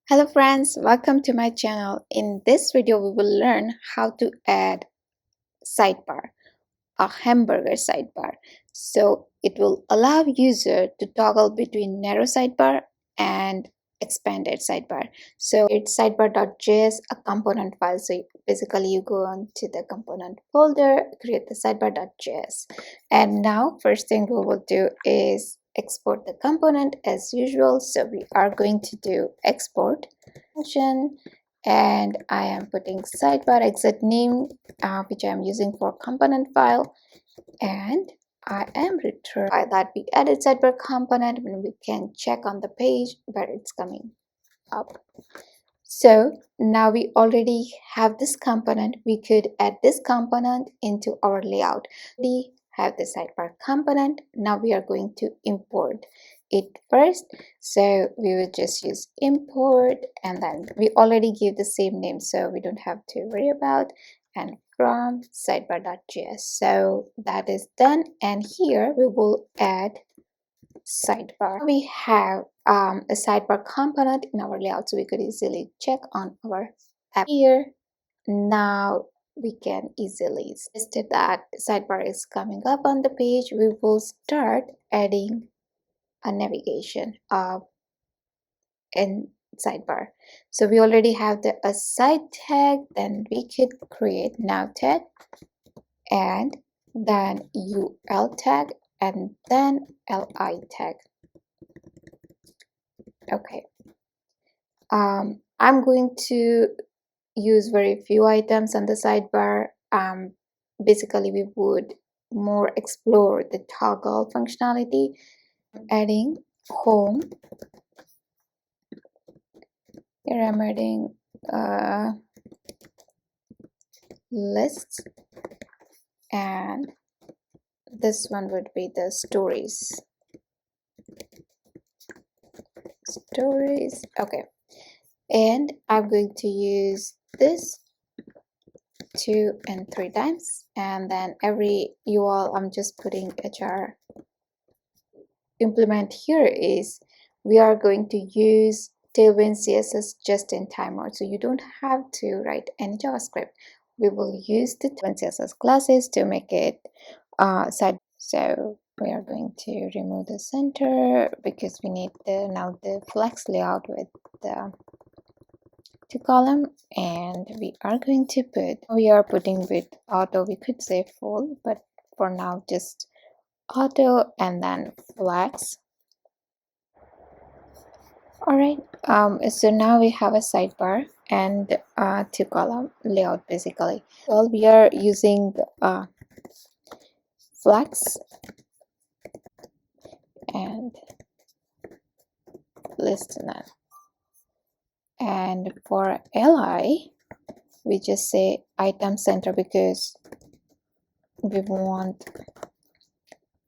Hello friends, welcome to my channel. In this video, we will learn how to add sidebar, a hamburger sidebar. So it will allow user to toggle between narrow sidebar and expanded sidebar. So it's sidebar.js, a component file. So basically you go on to the component folder, create the sidebar.js. And now first thing we will do is export the component as usual. So we are going to do export function, and I am putting sidebar exit name, which I am using for component file, and I am returning that we added sidebar component when we can check on the page where it's coming up. So now we already have this component. We could add this component into our layout. We have the sidebar component. Now we are going to import it first. So we will just use import, and then we already give the same name, so we don't have to worry about. And from sidebar.js. So that is done, and here we will add sidebar. We have a sidebar component in our layout, so we could easily check on our app here. Now we can easily see that sidebar is coming up on the page. We will start adding a navigation in sidebar. So we already have the aside tag, then we could create now tag, and then ul tag, and then li tag. Okay, I'm going to use very few items on the sidebar. Basically we would more explore the toggle functionality. Adding home, here I'm adding lists, and this one would be the stories. Okay, and I'm going to use this 2 and 3 times, and then every UL I'm just putting HR. Implement here is we are going to use Tailwind CSS just in time mode, so you don't have to write any JavaScript. We will use the Tailwind CSS classes to make it side. So we are going to remove the center because we need now the flex layout with the 2 column, and we are going to putting with auto. We could say full, but for now just auto, and then flex. All right, so now we have a sidebar and 2 column layout basically. Well, we are using flex and listener, and for li we just say item center because we want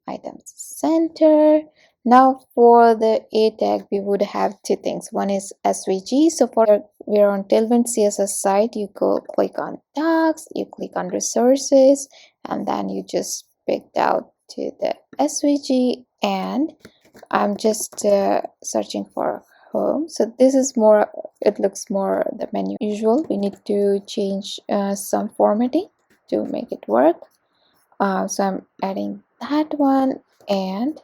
items center. Now for the a tag we would have 2 things. One is svg. So for we're on Tailwind CSS site, you go click on docs, you click on resources, and then you just picked out to the svg, and I'm just searching for home. So this is more, it looks more the menu usual. We need to change some formatting to make it work. So I'm adding that one, and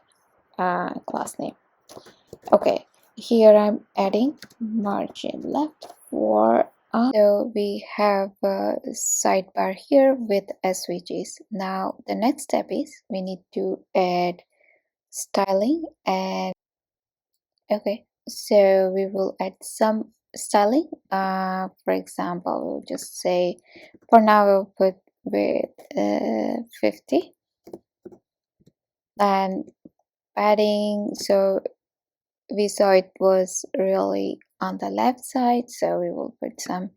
class name. Okay, here I'm adding margin left for so we have a sidebar here with svgs. Now the next step is we need to add styling, and okay, so we will add some styling. For example, we'll just say for now we'll put with 50, and padding, so we saw it was really on the left side, so we will put some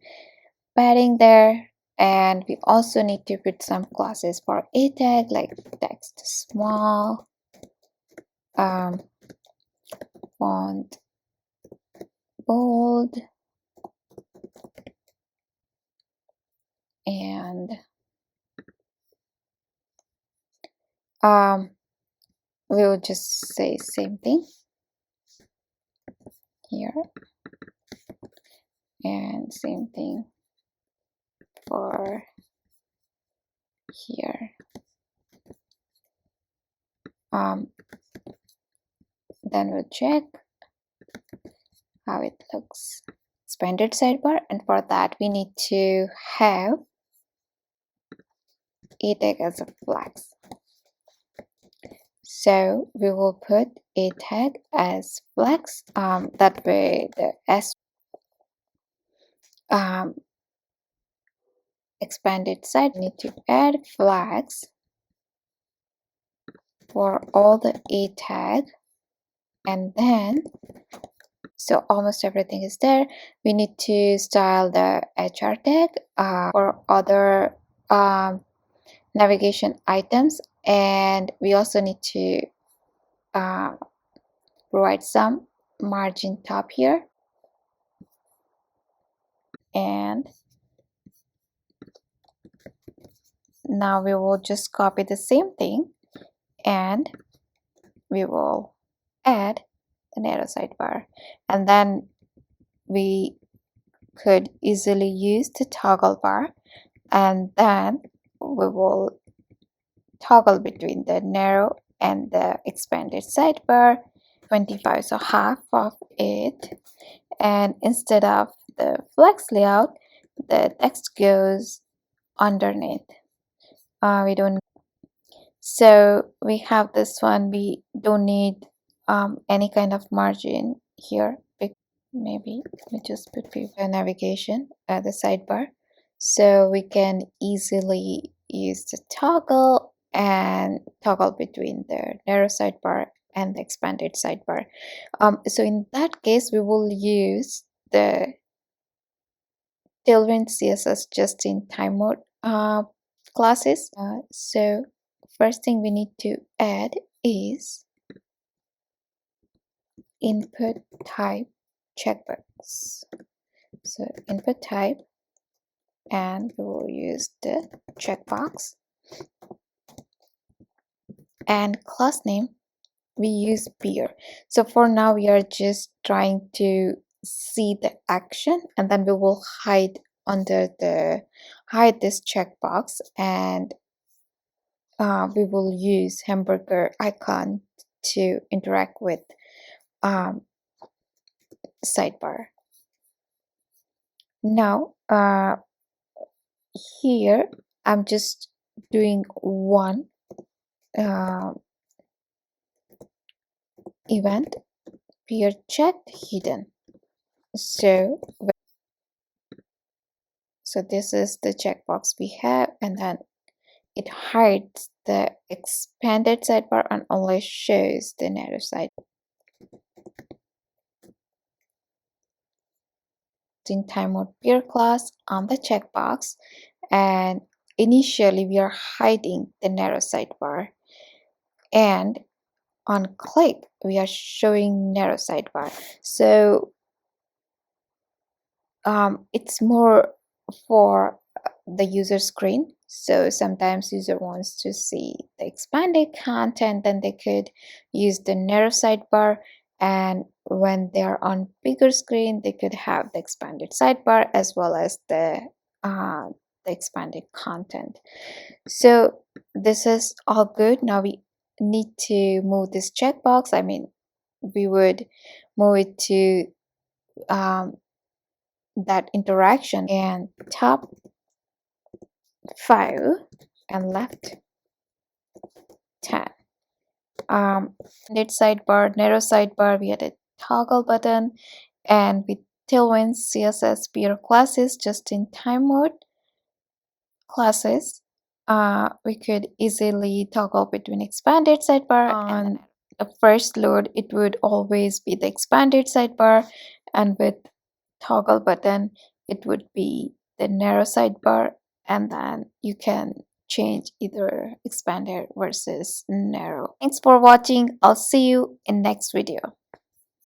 padding there. And we also need to put some classes for a tag, like text small, font bold, and we will just say same thing here. and same thing for here. Then we'll check how it looks. Expanded sidebar, and for that we need to have a tag as a flex. So we will put a tag as flex. That way the S expanded side need to add flags for all the a tag, and then so almost everything is there. We need to style the HR tag for other navigation items, and we also need to provide some margin top here, and now we will just copy the same thing and we will add the narrow sidebar, and then we could easily use the toggle bar, and then we will toggle between the narrow and the expanded sidebar. 25, so half of it, and instead of the flex layout the text goes underneath. We don't, so we have this one, we don't need any kind of margin here. Maybe we just put preview navigation at the sidebar, so we can easily use the toggle and toggle between the narrow sidebar and the expanded sidebar. So in that case we will use the Tailwind CSS just in time mode classes. So first thing we need to add is input type checkbox. So input type, and we will use the checkbox, and class name we use beer. So for now we are just trying to see the action, and then we will hide this checkbox, and we will use hamburger icon to interact with sidebar. Now here I'm just doing one event peer checked hidden. So this is the checkbox we have, and then it hides the expanded sidebar and only shows the narrow side. In time mode peer class on the checkbox, and initially we are hiding the narrow sidebar, and on click we are showing narrow sidebar. So it's more for the user screen. So sometimes user wants to see the expanded content, then they could use the narrow sidebar, and when they're on bigger screen they could have the expanded sidebar as well as the expanded content. So this is all good. Now we need to move this checkbox. I mean, we would move it to that interaction, and top 5 and left 10. Net sidebar, narrow sidebar, we had a toggle button, and with Tailwind CSS peer classes just in time mode classes, we could easily toggle between expanded sidebar. On the first load it would always be the expanded sidebar, and with toggle button it would be the narrow sidebar, and then you can change either expanded versus narrow. Thanks for watching. I'll see you in next video.